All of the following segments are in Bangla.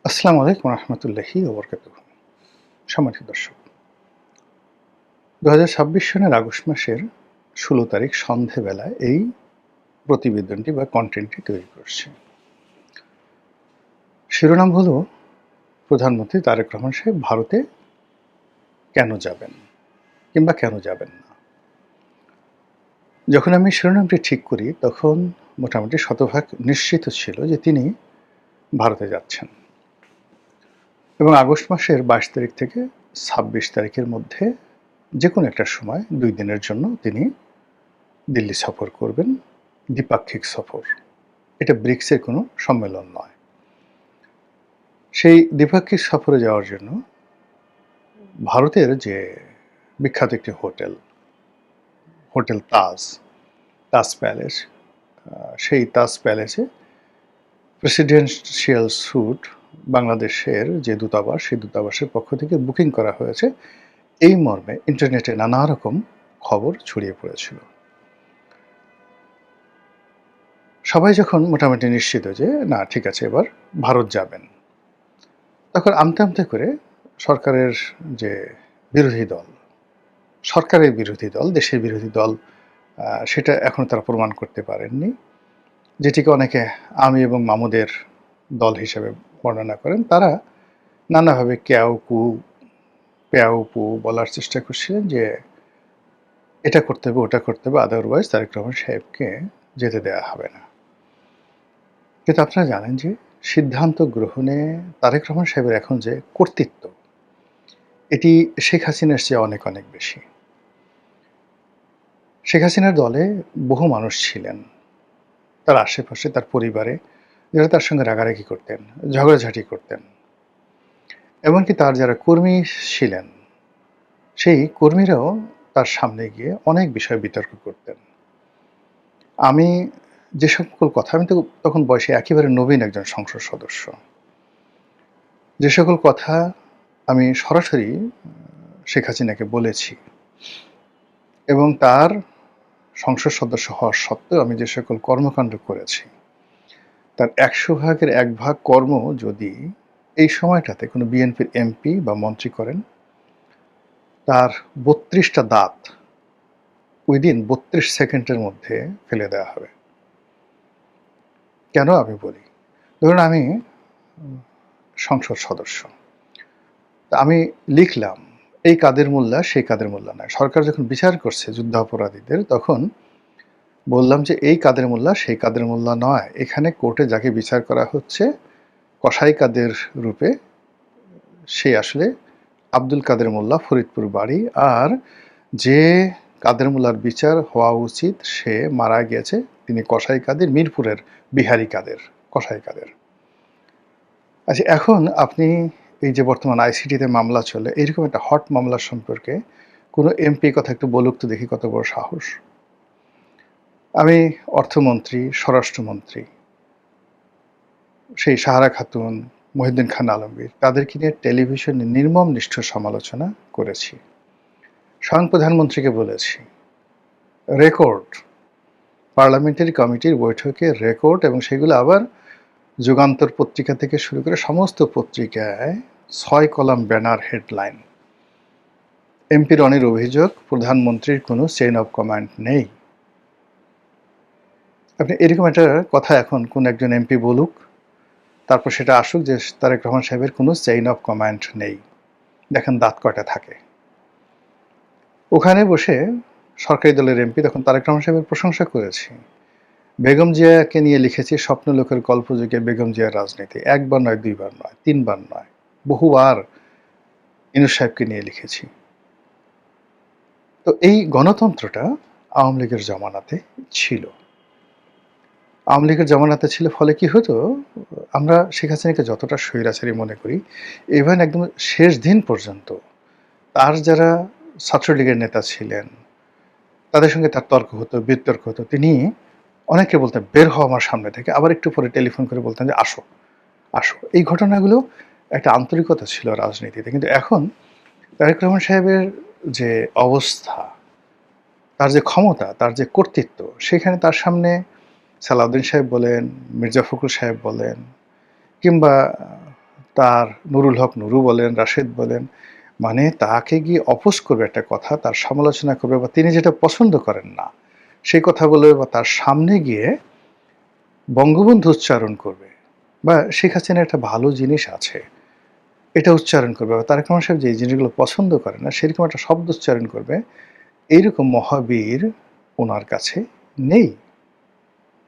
আসসালামু আলাইকুম রহমতুল্লাহি ওবরকাতুহ। সম্মানিত দর্শক, ২০২৬ সনের আগস্ট মাসের ১৬ তারিখ সন্ধেবেলায় এই প্রতিবেদনটি বা কন্টেন্টটি তৈরি করছি। শিরোনাম হলো, প্রধানমন্ত্রী তারেক রহমান সাহেব ভারতে কেন যাবেন কিংবা কেন যাবেন না। যখন আমি শিরোনামটি ঠিক করি তখন মোটামুটি শতভাগ নিশ্চিত ছিল যে তিনি ভারতে যাচ্ছেন এবং আগস্ট মাসের ২২ তারিখ থেকে ২৬ তারিখের মধ্যে যে কোনো একটা সময় ২ দিনের জন্য তিনি দিল্লি সফর করবেন, দ্বিপাক্ষিক সফর। এটা ব্রিক্সের কোনো সম্মেলন নয়। সেই দ্বিপাক্ষিক সফরে যাওয়ার জন্য ভারতের যে বিখ্যাত একটি হোটেল তাজ প্যালেস, সেই তাজ প্যালেসে প্রেসিডেন্সিয়াল স্যুট বাংলাদেশের যে দূতাবাস, সেই দূতাবাসের পক্ষ থেকে বুকিং করা হয়েছে, এই মর্মে ইন্টারনেটে নানা রকম খবর ছড়িয়ে পড়েছিল। সবাই যখন মোটামুটি নিশ্চিত যে না ঠিক আছে এবার ভারত যাবেন, তখন আমতে আমতে করে সরকারের যে বিরোধী দল, সরকারের বিরোধী দল, দেশের বিরোধী দল, সেটা এখনো তারা প্রমাণ করতে পারেননি, যেটিকে অনেকে আমি এবং মামুদের দল হিসেবে বর্ণনা করেন। তারা নানাভাবে প্যাও পু বলার চেষ্টা করছিলেন যে এটা করতে হবে, ওটা করতে হবে, আদারওয়াইজ তারেক রহমান সাহেবকে যেতে দেওয়া হবে না। কিন্তু আপনারা জানেন যে সিদ্ধান্ত গ্রহণে তারেক রহমান সাহেবের এখন যে কর্তৃত্ব, এটি শেখ হাসিনার চেয়ে অনেক অনেক বেশি। শেখ হাসিনার দলে বহু মানুষ ছিলেন, তার আশেপাশে, তার পরিবারে, যারা তার সঙ্গে রাগারাগি করতেন, ঝগড়াঝাঁটি করতেন। এমনকি তার যারা কর্মী ছিলেন, সেই কর্মীরাও তার সামনে গিয়ে অনেক বিষয়ে বিতর্ক করতেন। আমি যে সকল কথা, আমি তো তখন বয়সে একেবারে নবীন একজন সংসদ সদস্য, যে সকল কথা আমি সরাসরি শেখ হাসিনাকে বলেছি এবং তার সংসদ সদস্য হওয়ার সত্ত্বেও আমি যে সকল কর্মকাণ্ড করেছি, তার ১০০ ভাগের ১ ভাগ কর্ম যদি এই সময়টাতে কোনো বিএনপির এমপি বা মন্ত্রী করেন, তার ৩২টা দাঁত উইদিন ৩২ সেকেন্ডের মধ্যে ফেলে দেওয়া হবে। কেন আমি বলি, ধরুন আমি সংসদ সদস্য, তা আমি লিখলাম এই কাদের মোল্লা সেই কাদের মোল্লা নয়। সরকার যখন বিচার করছে যুদ্ধাপরাধীদের, তখন বললাম যে এই কাদের মোল্লা সেই কাদের মোল্লা নয়, এখানে কোর্টে যাকে বিচার করা হচ্ছে কসাই কাদের রূপে, সে আসলে আব্দুল কাদের মোল্লা, ফরিদপুর বাড়ি, আর যে কাদের মোল্লার বিচার হওয়া উচিত সে মারা গিয়েছে, তিনি কসাই কাদের, মিরপুরের বিহারি কাদের, কসাই কাদের। আচ্ছা, এখন আপনি এই যে বর্তমান আইসিটিতে মামলা চলে, এইরকম একটা হট মামলার সম্পর্কে কোনো এমপি কথা একটু বলুক তো দেখি, কত বড় সাহস। আমি অর্থমন্ত্রী, স্বরাষ্ট্রমন্ত্রী, সেই সাহারা খাতুন, মহিউদ্দিন খান আলমগীর, তাদেরকে নিয়ে টেলিভিশনে নির্মম নিষ্ঠুর সমালোচনা করেছি। স্বয়ং প্রধানমন্ত্রীকে বলেছি, রেকর্ড, পার্লামেন্টারি কমিটির বৈঠকের রেকর্ড, এবং সেগুলো আবার যুগান্তর পত্রিকা থেকে শুরু করে সমস্ত পত্রিকায় ৬ কলাম ব্যানার হেডলাইন। এমপি রনির অভিযোগ প্রধানমন্ত্রীর কোনো চেইন অফ কমান্ড নেই। আপনি এরকম একটা কথা এখন কোন একজন এমপি বলুক, তারপর সেটা আসুক যে তারেক রহমান সাহেবের কোনো চেইন অফ কমান্ড নেই। দেখেন দাঁত কয়টা থাকে। ওখানে বসে সরকারি দলের এমপি তখন তারেক রহমান সাহেবের প্রশংসা করেছি। বেগম জিয়াকে নিয়ে লিখেছি স্বপ্নলোকের গল্পযুগে বেগম জিয়ার রাজনীতি। একবার নয়, দুইবার নয়, তিনবার নয়, বহুবার ইউনূস সাহেবকে নিয়ে লিখেছি। তো এই গণতন্ত্রটা আওয়ামী লীগের জমানাতে ছিল। আওয়ামী লীগের জমানাতে ছিল, ফলে কি হতো, আমরা শেখ হাসিনাকে যতটা স্বৈরাচারী মনে করি, ইভেন একদম শেষ দিন পর্যন্ত তার যারা ছাত্রলীগের নেতা ছিলেন, তাদের সঙ্গে তার তর্ক হতো, বিতর্ক হতো। তিনি অনেকে বলতেন বের হও আমার সামনে থেকে, আবার একটু পরে টেলিফোন করে বলতেন যে আসো আসো। এই ঘটনাগুলো একটা আন্তরিকতা ছিল রাজনীতিতে। কিন্তু এখন তারেক রহমান সাহেবের যে অবস্থা, তার যে ক্ষমতা, তার যে কর্তৃত্ব, সেখানে তার সামনে সালাউদ্দিন সাহেব বলেন, মির্জা ফখরুল সাহেব বলেন, কিংবা তার নুরুল হক নুরু বলেন, রাশেদ বলেন, মানে তাকে গিয়ে অপোজ করবে একটা কথা, তার সমালোচনা করবে বা তিনি যেটা পছন্দ করেন না, সেই কথা বলবে বা তার সামনে গিয়ে বঙ্গবন্ধু উচ্চারণ করবে বা শেখ হাসিনার একটা ভালো জিনিস আছে, এটা উচ্চারণ করবে বা তারেক রহমান সাহেব যে জিনিসগুলো পছন্দ করে না, সেরকম একটা শব্দ উচ্চারণ করবে। এইরকম মহাবীর ওনার কাছে নেই।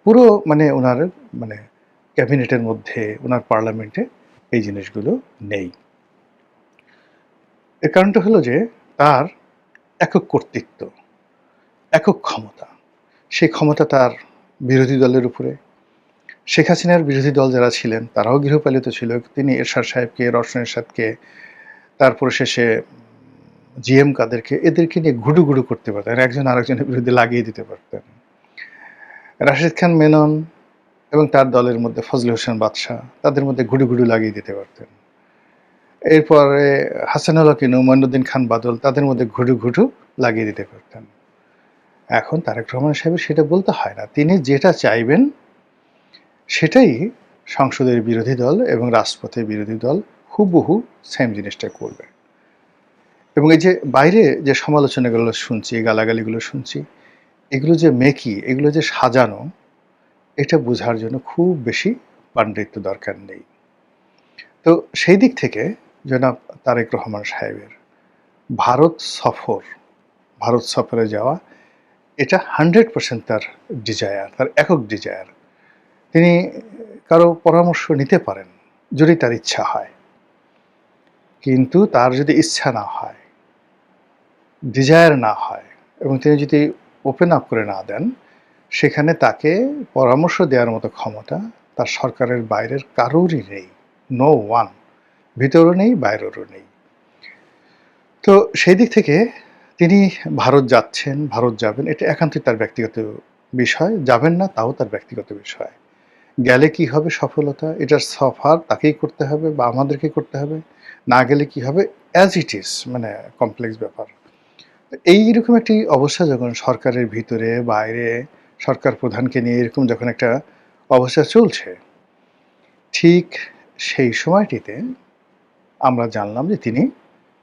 পুরো মানে উনার মানে ক্যাবিনেটের মধ্যে, উনার পার্লামেন্টে এই জিনিসগুলো নেই। এর কারণটা হলো যে তার একক কর্তৃত্ব, একক ক্ষমতা। সেই ক্ষমতা তার বিরোধী দলের উপরে। শেখ হাসিনার বিরোধী দল যারা ছিলেন তারাও গৃহপালিত ছিল। তিনি এরশাদ সাহেবকে, রওশন এরশাদকে, তারপরে শেষে জিএম কাদেরকে, এদেরকে নিয়ে ঘুডু, ঘুডু করতে পারতেন। একজন আরেকজনের বিরুদ্ধে লাগিয়ে দিতে পারতেন। রাশেদ খান মেনন এবং তার দলের মধ্যে ফজলে হোসেন বাদশা, তাদের মধ্যে ঘুডু, ঘুডু লাগিয়ে দিতে পারতেন। এরপরে হাসানুল হক ইনু, মঈনুদ্দিন খান বাদল, তাদের মধ্যে ঘুডু, ঘুডু লাগিয়ে দিতে পারতেন। এখন তারেক রহমান সাহেবের সেটা বলতে হয় না। তিনি যেটা চাইবেন সেটাই সংসদের বিরোধী দল এবং রাজপথের বিরোধী দল হুবহু সেম জিনিসটা করবে। এবং এই যে বাইরে যে সমালোচনাগুলো শুনছি, গালাগালিগুলো শুনছি, এগুলো যে মেকি, এগুলো যে সাজানো, এটা বোঝার জন্য খুব বেশি পাণ্ডিত্য দরকার নেই। তো সেই দিক থেকে জনাব তারেক রহমান সাহেবের ভারত সফর, ভারত সফরে যাওয়া, এটা 100% তার ডিজায়ার, তার একক ডিজায়ার। তিনি কারো পরামর্শ নিতে পারেন যদি তার ইচ্ছা হয়, কিন্তু তার যদি ইচ্ছা না হয়, ডিজায়ার না হয় এবং তিনি যদি ওপেন আপ করে না দেন, সেখানে তাকে পরামর্শ দেওয়ার মতো ক্ষমতা তার সরকারের বাইরের কারোরই নেই। নো ওয়ান, ভিতরও নেই, বাইরেরও নেই। তো সেই দিক থেকে তিনি ভারত যাচ্ছেন, ভারত যাবেন, এটা একান্তই তার ব্যক্তিগত বিষয়। যাবেন না, তাও তার ব্যক্তিগত বিষয়। গেলে কি হবে সফলতা, এটার সফর তাকেই করতে হবে বা আমাদেরকেই করতে হবে। না গেলে কি হবে, অ্যাজ ইট ইজ, মানে কমপ্লেক্স ব্যাপার। এইরকম একটি অবস্থা যখন সরকারের ভিতরে বাইরে সরকার প্রধানকে নিয়ে এরকম যখন একটা অবস্থা চলছে, ঠিক সেই সময়টিতে আমরা জানলাম যে তিনি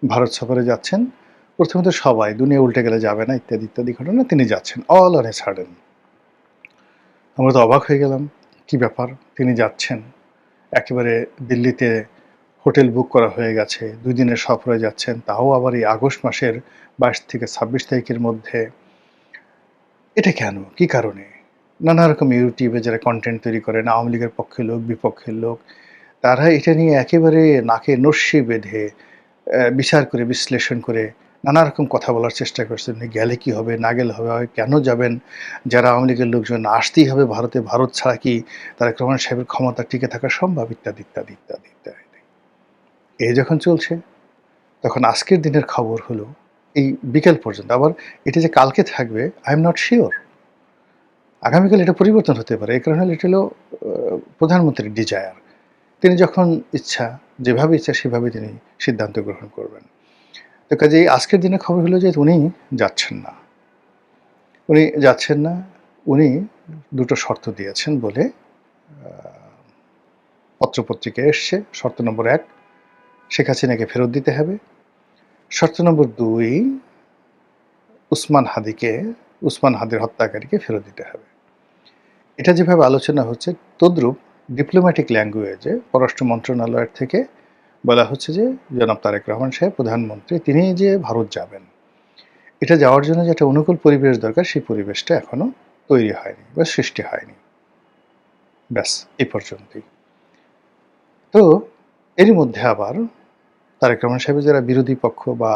ভারত সফরে যাচ্ছেন। প্রথমত সবাই দুনিয়া উল্টে গেলে যাবে না ইত্যাদি ইত্যাদি ঘটনা, তিনি যাচ্ছেন অল অন এ সাডেন। আমরা তো অবাক হয়ে গেলাম, কি ব্যাপার, তিনি যাচ্ছেন। একেবারে দিল্লিতে হোটেল বুক করা হয়ে গেছে, 2 দিনের সফরে যাচ্ছেন, তাও আবার এই আগস্ট মাসের 22 থেকে 26 তারিখের মধ্যে। এটা কেন, কি কারণে? নানা রকম ইউটিউবে যারা কন্টেন্ট তৈরি করেন, আওয়ামী লীগের পক্ষের লোক, বিপক্ষের লোক, তারা এটা নিয়ে একেবারে নাকে নস্যি বেঁধে বিচার করে, বিশ্লেষণ করে নানা রকম কথা বলার চেষ্টা করছেন। গেলে কি হবে, না গেলে হবে, কেন যাবেন, যারা আওয়ামী লীগের লোকজন আসতেই হবে ভারতে, ভারত ছাড়া কি তারেক রহমান সাহেবের ক্ষমতা টিকে থাকা সম্ভব, ইত্যাদি ইত্যাদি ইত্যাদি ইত্যাদি। এই যখন চলছে, তখন আজকের দিনের খবর হলো এই বিকেল পর্যন্ত। আবার এটা যে কালকে থাকবে আই এম নট শিওর। আগামীকাল এটা পরিবর্তন হতে পারে। এই কারণে এটা হলো প্রধানমন্ত্রীর ডিজায়ার। তিনি যখন ইচ্ছা, যেভাবে ইচ্ছা সেভাবে তিনি সিদ্ধান্ত গ্রহণ করবেন। তো কাজেই আজকের দিনে খবর হলো যে উনি যাচ্ছেন না। উনি যাচ্ছেন না। উনি 2 টো শর্ত দিয়েছেন বলে পত্রপত্রিকায় এসছে। শর্ত নম্বর 1, শেখ হাসিনাকে ফেরত দিতে হবে। শর্ত নম্বর 2, উসমান হাদির হত্যাকারীকে ফেরত দিতে হবে। এটা যেভাবে আলোচনা হচ্ছে, তদ্রূপ ডিপ্লোম্যাটিক ল্যাঙ্গুয়েজে পররাষ্ট্র মন্ত্রণালয়ের থেকে বলা হচ্ছে যে জনাব তারেক রহমান সাহেব প্রধানমন্ত্রী, তিনি যে ভারত যাবেন, এটা যাওয়ার জন্য যে একটা অনুকূল পরিবেশ দরকার, সেই পরিবেশটা এখনো তৈরি হয়নি বা সৃষ্টি হয়নি। ব্যাস, এই পর্যন্তই। তো এরই মধ্যে আবার তারেক রহমান সাহেবের যারা বিরোধী পক্ষ বা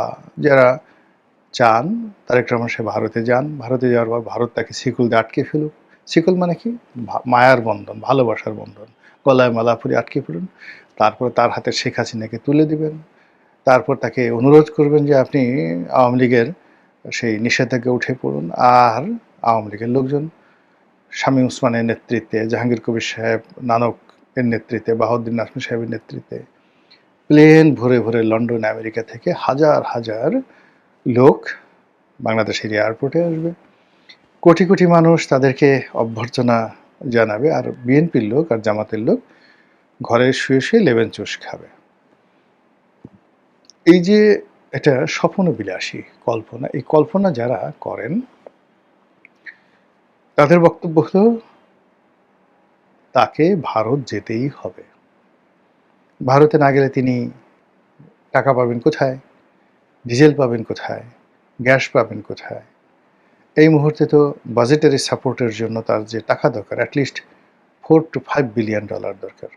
যারা চান তারেক রহমান সাহেব ভারতে যান, ভারতে যাওয়ার পর ভারত তাকে শিকল দিয়ে আটকে ফেলুক। শিকল মানে কি? মায়ার বন্ধন, ভালোবাসার বন্ধন। গলায় মালা পরিয়ে আটকে ফেলুন। তারপর তার হাতে শেখ হাসিনাকে তুলে দিবেন। তারপর তাকে অনুরোধ করবেন যে আপনি আওয়ামী লীগের সেই নিষেধাজ্ঞা উঠে পড়ুন। আর আওয়ামী লীগের লোকজন শামীম ওসমানের নেতৃত্বে, জাহাঙ্গীর কবির সাহেব নানক এর নেতৃত্বে, বাহাউদ্দিন নাজমী সাহেবের নেতৃত্বে প্লেন ভরে ভরে লন্ডন, আমেরিকা থেকে হাজার হাজার লোক বাংলাদেশের এয়ারপোর্টে আসবে। কোটি কোটি মানুষ তাদেরকে অভ্যর্থনা জানাবে। আর বিএনপির লোক আর জামাতের লোক ঘরে শুয়ে শুয়ে লেমন চুষ খাবে। এই যে এটা স্বপ্নবিলাসী কল্পনা, এই কল্পনা যারা করেন তাদের বক্তব্য হলো তাকে ভারত যেতেই হবে। ভারতে না গেলে তিনি টাকা পাবেন কোথায়? ডিজেল পাবেন কোথায়? গ্যাস পাবেন কোথায়? এই মুহূর্তে তো বাজেটারি সাপোর্টের জন্য তার যে টাকা দরকার অ্যাটলিস্ট $4 to $5 বিলিয়ন দরকার।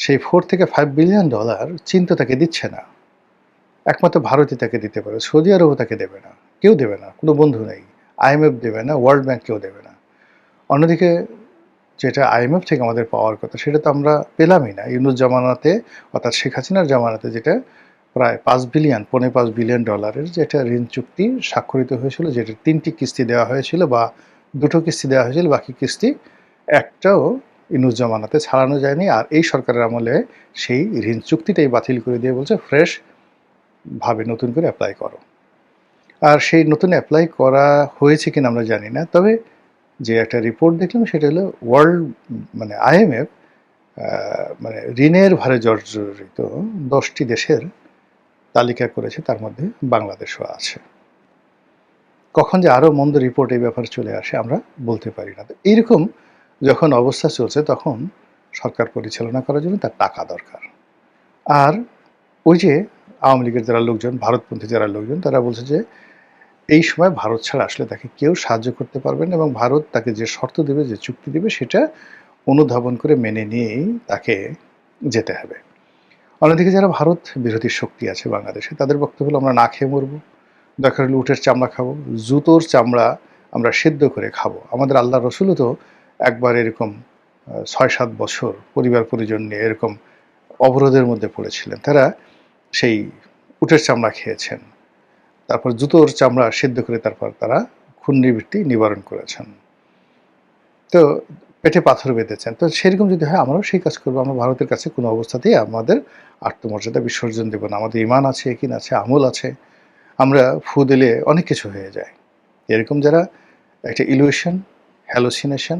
সেই $4 থেকে $5 বিলিয়ন চীন তো তাকে দিচ্ছে না। একমাত্র ভারতই তাকে দিতে পারে। সৌদি আরবও তাকে দেবে না। কেউ দেবে না। কোনো বন্ধু নেই। IMF দেবে না, ওয়ার্ল্ড ব্যাংক কেউ দেবে না। অন্যদিকে যেটা IMF থেকে আমাদের পাওয়ার কথা সেটা তো আমরা পেলামই না। ইউনূস জামানাতে অর্থাৎ শেখ হাসিনার জামানাতে যেটা প্রায় $5 বিলিয়ন যেটা ঋণ চুক্তি স্বাক্ষরিত হয়েছিল, যেটা ৩টি কিস্তি দেওয়া হয়েছিল বা ২টো কিস্তি দেওয়া হয়েছিল, বাকি কিস্তি একটাও ইউনূস জামানাতে ছাড়ানো যায়নি। আর এই সরকারের আমলে সেই ঋণ চুক্তিটাই বাতিল করে দিয়ে বলছে ফ্রেশ ভাবে নতুন করে অ্যাপ্লাই করো। আর সেই নতুন অ্যাপ্লাই করা হয়েছে কিনা আমরা জানি না। তবে যে একটা রিপোর্ট দেখলাম সেটা হলো ওয়ার্ল্ড মানে IMF মানে ঋণের ভারে জর্জরিত 10টি দেশের তালিকা করেছে, তার মধ্যে বাংলাদেশও আছে। কখন যে আরও মন্দ রিপোর্ট এই ব্যাপারে চলে আসে আমরা বলতে পারি না। তো এইরকম যখন অবস্থা চলছে তখন সরকার পরিচালনা করার জন্য তার টাকা দরকার। আর ওই যে আওয়ামী লীগের যারা লোকজন, ভারতপন্থী যারা লোকজন, তারা বলছে যে এই সময় ভারত ছাড়া আসলে তাকে কেউ সাহায্য করতে পারবে না এবং ভারত তাকে যে শর্ত দেবে, যে চুক্তি দেবে সেটা অনুধাবন করে মেনে নিয়েই তাকে যেতে হবে। অন্যদিকে যারা ভারত বিরোধী শক্তি আছে বাংলাদেশে, তাদের বক্তব্য হলো আমরা না খেয়ে মরবো, দরকার হলে উটের চামড়া খাবো, জুতোর চামড়া আমরা সেদ্ধ করে খাবো। আমাদের আল্লাহ রসুলও তো একবার এরকম ৬-৭ বছর পরিবার পরিজন নিয়ে এরকম অবরোধের মধ্যে পড়েছিলেন। তারা সেই উটের চামড়া খেয়েছেন, তারপর জুতোর চামড়া সেদ্ধ করে তারপর তারা ক্ষুণ্ণিবৃত্তি নিবারণ করেছেন। তো পেটে পাথর বেঁধেছেন। তো সেরকম যদি হয় আমরাও সেই কাজ করবো। আমরা ভারতের কাছে কোনো অবস্থাতেই আমাদের আত্মমর্যাদা বিসর্জন দেব না। আমাদের ঈমান আছে, ইয়াকিন আছে, আমল আছে। আমরা ফু দিলে অনেক কিছু হয়ে যায়। এরকম যারা একটা ইলিউশন, হ্যালুসিনেশন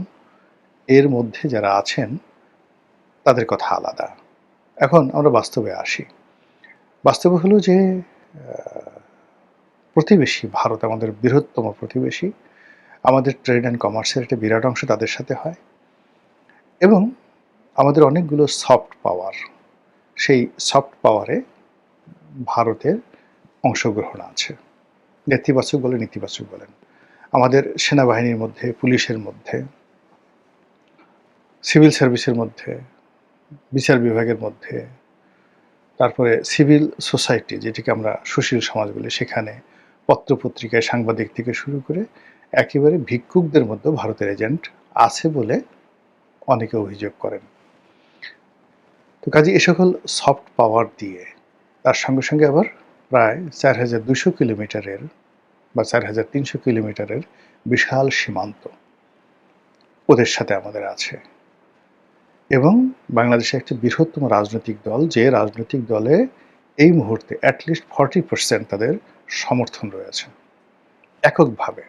এর মধ্যে যারা আছেন তাদের কথা আলাদা। এখন আমরা বাস্তবে আসি। বাস্তবে হলো যে প্রতিবেশী ভারত আমাদের বৃহত্তম প্রতিবেশী। আমাদের ট্রেড অ্যান্ড কমার্সের একটা বিরাট অংশ তাদের সাথে হয় এবং আমাদের অনেকগুলো সফট পাওয়ার, সেই সফট পাওয়ারে ভারতের অংশগ্রহণ আছে। নেতিবাচক বলেন, ইতিবাচক বলেন। আমাদের সেনাবাহিনীর মধ্যে, পুলিশের মধ্যে, সিভিল সার্ভিসের মধ্যে, বিচার বিভাগের মধ্যে, তারপরে সিভিল সোসাইটি যেটিকে আমরা সুশীল সমাজ বলি, সেখানে পত্রপত্রিকায় সাংবাদিক থেকে শুরু করে একেবারে ভিক্ষুকদের মধ্যে ভারতের এজেন্ট আছে বলে অনেকে অভিযোগ করেন। তো কাজে এ সকল সফট পাওয়ার দিয়ে তার সঙ্গে সঙ্গে আবার প্রায় ৪,২০০ কিলোমিটারের বা ৪,৩০০ কিলোমিটারের বিশাল সীমান্ত ওদের সাথে আমাদের আছে এবং বাংলাদেশে একটি বৃহত্তম রাজনৈতিক দল, যে রাজনৈতিক দলে এই মুহূর্তে অ্যাটলিস্ট 40% তাদের সমর্থন রয়েছে এককভাবে,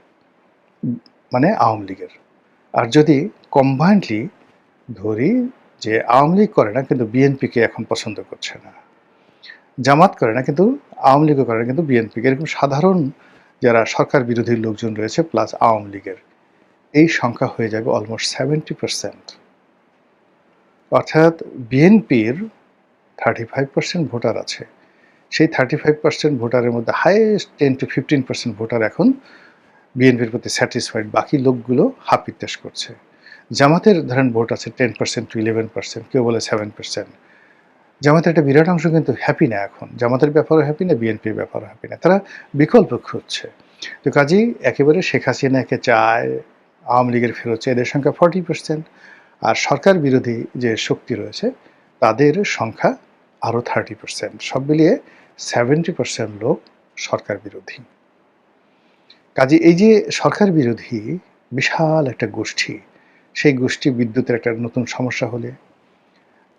মানে আওয়ামী লীগের। আর যদি কম্বাইন্ডলি ধরি যে আওয়ামী লীগ করে না কিন্তু বিএনপিকে এখন পছন্দ করছে না, জামাত করে না কিন্তু আওয়ামী লীগও করে না কিন্তু বিএনপিকে, এরকম সাধারণ যারা সরকার বিরোধী লোকজন রয়েছে প্লাস আওয়ামী লীগের, এই সংখ্যা হয়ে যাবে অলমোস্ট 70%। অর্থাৎ বিএনপির 35% ভোটার আছে। সেই 35% ভোটারের মধ্যে হাইয়েস্ট 10 to 15% ভোটার এখন বিএনপির প্রতি স্যাটিসফাইড, বাকি লোকগুলো হাপিত্তাস করছে। জামাতের ধরেন ভোট আছে 10% to 11%, কেউ বলে 7%। জামাতের একটা বিরাট অংশ কিন্তু হ্যাপি না এখন, জামাতের ব্যাপারও হ্যাপি না, বিএনপির ব্যাপারও হ্যাপি না, তারা বিকল্প খুঁজছে। তো কাজেই একেবারে শেখ হাসিনাকে চায়, আওয়ামী লীগের ফেরত চায়, এদের সংখ্যা 40%। আর সরকার বিরোধী যে শক্তি রয়েছে তাদের সংখ্যা আরও 30%। সব মিলিয়ে 70% লোক সরকার বিরোধী। কাজে এই যে সরকার বিরোধী বিশাল একটা গোষ্ঠী, সেই গোষ্ঠী বিদ্যুতের একটা নতুন সমস্যা হলে,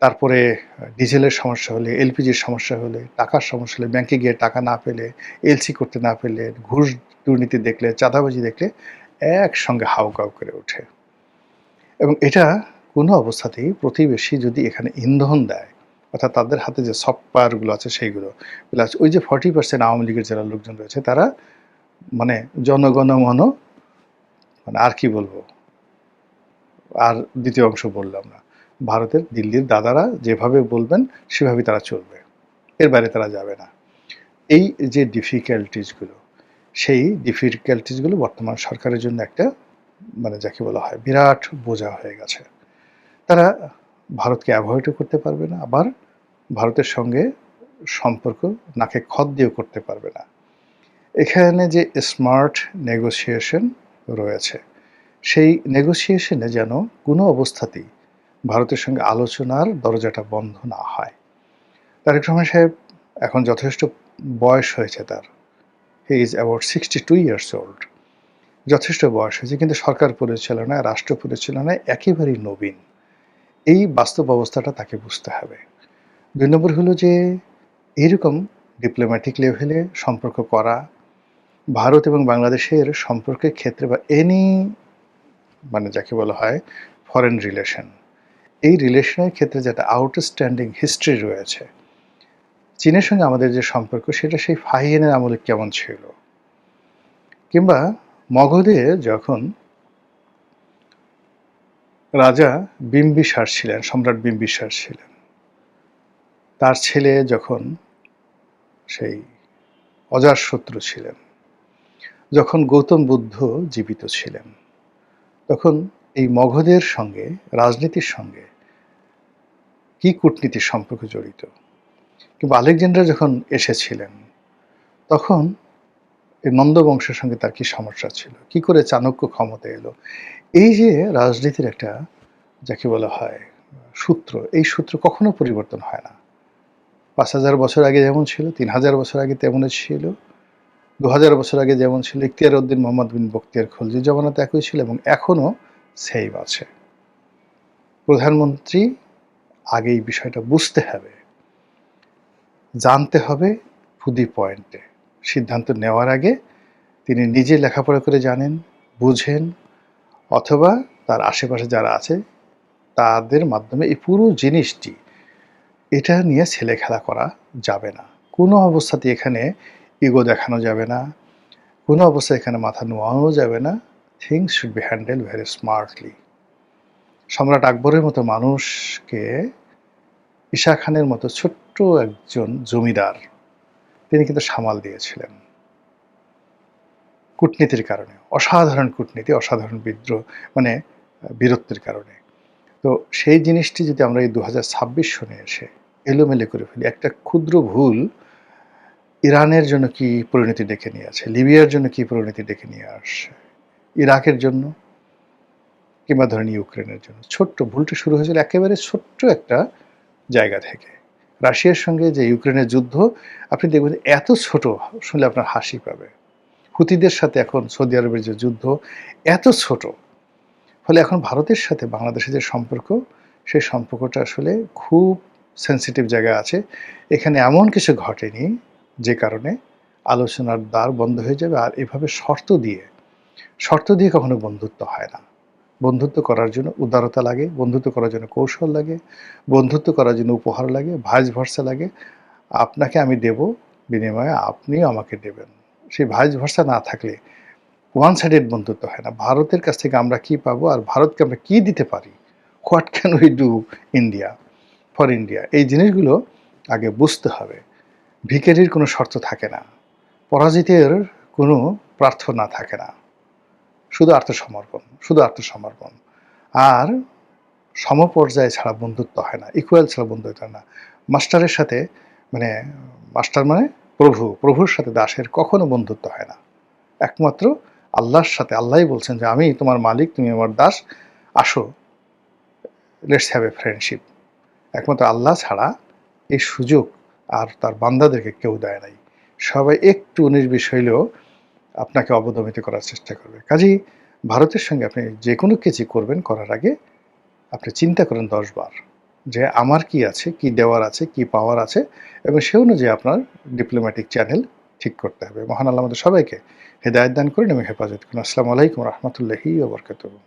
তারপরে ডিজেলের সমস্যা হলে, এলপিজির সমস্যা হলে, টাকার সমস্যা হলে, ব্যাংকে গিয়ে টাকা না পেলে, এলসি করতে না পেলে, ঘুষ দুর্নীতি দেখলে, চাঁদাবাজি দেখলে একসঙ্গে হাউকাউ করে ওঠে। এবং এটা কোনো অবস্থাতেই প্রতিবেশী যদি এখানে ইন্ধন দেয়, অর্থাৎ তাদের হাতে যে সফট পাওয়ারগুলো আছে সেইগুলো, প্লাস ওই যে 40% আওয়ামী লীগের যারা লোকজন রয়েছে তারা মানে জনগণমন, মানে আর কি বলবো, আর দ্বিতীয় অংশ বললাম না, ভারতের দিল্লির দাদারা যেভাবে বলবেন সেভাবেই তারা চলবে, এর বাইরে তারা যাবে না। এই যে ডিফিকাল্টিসগুলো, সেই ডিফিকাল্টিসগুলো বর্তমান সরকারের জন্য একটা মানে যাকে বলা হয় বিরাট বোঝা হয়ে গেছে। তারা ভারতকে অ্যাভয়েডও করতে পারবে না, আবার ভারতের সঙ্গে সম্পর্ক নাকে খত দিয়েও করতে পারবে না। এখানে যে স্মার্ট নেগোসিয়েশন রয়েছে, সেই নেগোসিয়েশনে যেন কোনো অবস্থাতেই ভারতের সঙ্গে আলোচনার দরজাটা বন্ধ না হয়। তারেক রহমান সাহেব এখন যথেষ্ট বয়স হয়েছে তার, he is about 62 years old, যথেষ্ট বয়স হয়েছে, কিন্তু সরকার পরিচালনায়, রাষ্ট্র পরিচালনায় একেবারেই নবীন। এই বাস্তব অবস্থাটা তাকে বুঝতে হবে। ২ নম্বর হলো যে এইরকম ডিপ্লোম্যাটিক লেভেলে সম্পর্ক করা, ভারত এবং বাংলাদেশের সম্পর্কের ক্ষেত্রে বা এনি মানে যাকে বলা হয় ফরেন রিলেশন, এই রিলেশনের ক্ষেত্রে যেটা আউটস্ট্যান্ডিং হিস্ট্রি রয়েছে, চীনের সঙ্গে আমাদের যে সম্পর্ক সেটা সেই ফাহিয়েনের আমলে কেমন ছিল, কিংবা মগধে যখন রাজা বিম্বিসার ছিলেন, সম্রাট বিম্বিসার ছিলেন, তার ছেলে যখন সেই অজাতশত্রু ছিলেন, যখন গৌতম বুদ্ধ জীবিত ছিলেন, তখন এই মগধের সঙ্গে রাজনীতির সঙ্গে কি কূটনীতির সম্পর্ক জড়িত, কিংবা আলেকজান্ডার যখন এসেছিলেন তখন এই নন্দ বংশের সঙ্গে তার কি সমস্যা ছিল, কি করে চাণক্য ক্ষমতায় এলো। এই যে রাজনীতির একটা যাকে বলা হয় সূত্র, এই সূত্র কখনো পরিবর্তন হয় না। ৫,০০০ বছর আগে যেমন ছিল, ৩,০০০ বছর আগে তেমনই ছিল, ২,০০০ বছর আগে যেমন ছিল, ইখতিয়ার উদ্দিন মোহাম্মদ বিন বখতিয়ার খলজির জমানাতে একই ছিল এবং এখনও সেম আছে। প্রধানমন্ত্রী আগে এই বিষয়টা বুঝতে হবে, জানতে হবে, টু দি পয়েন্টে সিদ্ধান্ত নেওয়ার আগে তিনি নিজে লেখাপড়া করে জানেন, বুঝেন, অথবা তার আশেপাশে যারা আছে তাদের মাধ্যমে এই পুরো জিনিসটি, এটা নিয়ে ছেলে খেলা করা যাবে না। কোনো অবস্থাতে এখানে ইগো দেখানো যাবে না, কোনো অবস্থায় এখানে মাথা নোয়ানো যাবে না। Things should be handle very smartly. সম্রাট আকবরের মতো মানুষকে ঈশা খানের মতো ছোট্ট একজন জমিদার তিনি কিন্তু সামাল দিয়েছিলেন কূটনীতির কারণে, অসাধারণ কূটনীতি, অসাধারণ বিদ্রোহ মানে বীরত্বের কারণে। তো সেই জিনিসটি যদি আমরা এই 2026 সনে এসে এলোমেলো করে ফেলি, একটা ক্ষুদ্র ভুল ইরানের জন্য কি পরিণতি ডেকে নিয়ে আসে, লিবিয়ার জন্য কি পরিণতি ডেকে নিয়ে আসে, ইরাকের জন্য, কিংবা ধরেন ইউক্রেনের জন্য। ছোট্ট ভুলটা শুরু হয়েছিল একেবারে ছোট্ট একটা জায়গা থেকে। রাশিয়ার সঙ্গে যে ইউক্রেনের যুদ্ধ, আপনি দেখবেন এত ছোট, শুনলে আপনার হাসি পাবে। হুতিদের সাথে এখন সৌদি আরবের যে যুদ্ধ, এত ছোট। ফলে এখন ভারতের সাথে বাংলাদেশের যে সম্পর্ক, সেই সম্পর্কটা আসলে খুব সেন্সিটিভ জায়গা আছে। এখানে এমন কিছু ঘটেনি যে কারণে আলোচনার দ্বার বন্ধ হয়ে যাবে। আর এভাবে শর্ত দিয়ে কখনো বন্ধুত্ব হয় না। বন্ধুত্ব করার জন্য উদারতা লাগে, বন্ধুত্ব করার জন্য কৌশল লাগে, বন্ধুত্ব করার জন্য উপহার লাগে, ভাইস ভার্সা লাগে। আপনাকে আমি দেব, বিনিময়ে আপনিও আমাকে দেবেন। সেই ভাইস ভার্সা না থাকলে ওয়ান সাইডেড বন্ধুত্ব হয় না। ভারতের কাছ থেকে আমরা কি পাবো আর ভারতকে আমরা কি দিতে পারি, what can we do India for India, এই জিনিসগুলো আগে বুঝতে হবে। ভিখারির কোনো শর্ত থাকে না, পরাজিতের কোনো প্রার্থনা থাকে না, শুধু আত্মসমর্পণ, শুধু আত্মসমর্পণ। আর সমপর্যায়ে ছাড়া বন্ধুত্ব হয় না, ইকুয়াল ছাড়া বন্ধুত্ব হয় না। মাস্টারের সাথে মানে মাস্টার মানে প্রভু, প্রভুর সাথে দাসের কখনো বন্ধুত্ব হয় না। একমাত্র আল্লাহর সাথে, আল্লাহই বলছেন যে আমি তোমার মালিক, তুমি আমার দাস, আসো লেটস হ্যাভ এ ফ্রেন্ডশিপ। একমাত্র আল্লাহ ছাড়া এই সুযোগ আর তার বান্দাদেরকে কেউ দেয় নাই। সবাই একটু 19-20 হইলেও আপনাকে অবদমিত করার চেষ্টা করবে। কাজেই ভারতের সঙ্গে আপনি যে কোনো কিছু করবেন, করার আগে আপনি চিন্তা করেন 10 বার যে আমার কি আছে, কি দেওয়ার আছে, কি পাওয়ার আছে, এবং সে অনুযায়ী আপনার ডিপ্লোম্যাটিক চ্যানেল ঠিক করতে হবে। মহান আল্লাহ আমাদের সবাইকে হেদায়েত দান করেন এবং হেফাজত করুন। আসসালামু আলাইকুম রহমতুল্লাহি ওয়া বারাকাতুহু।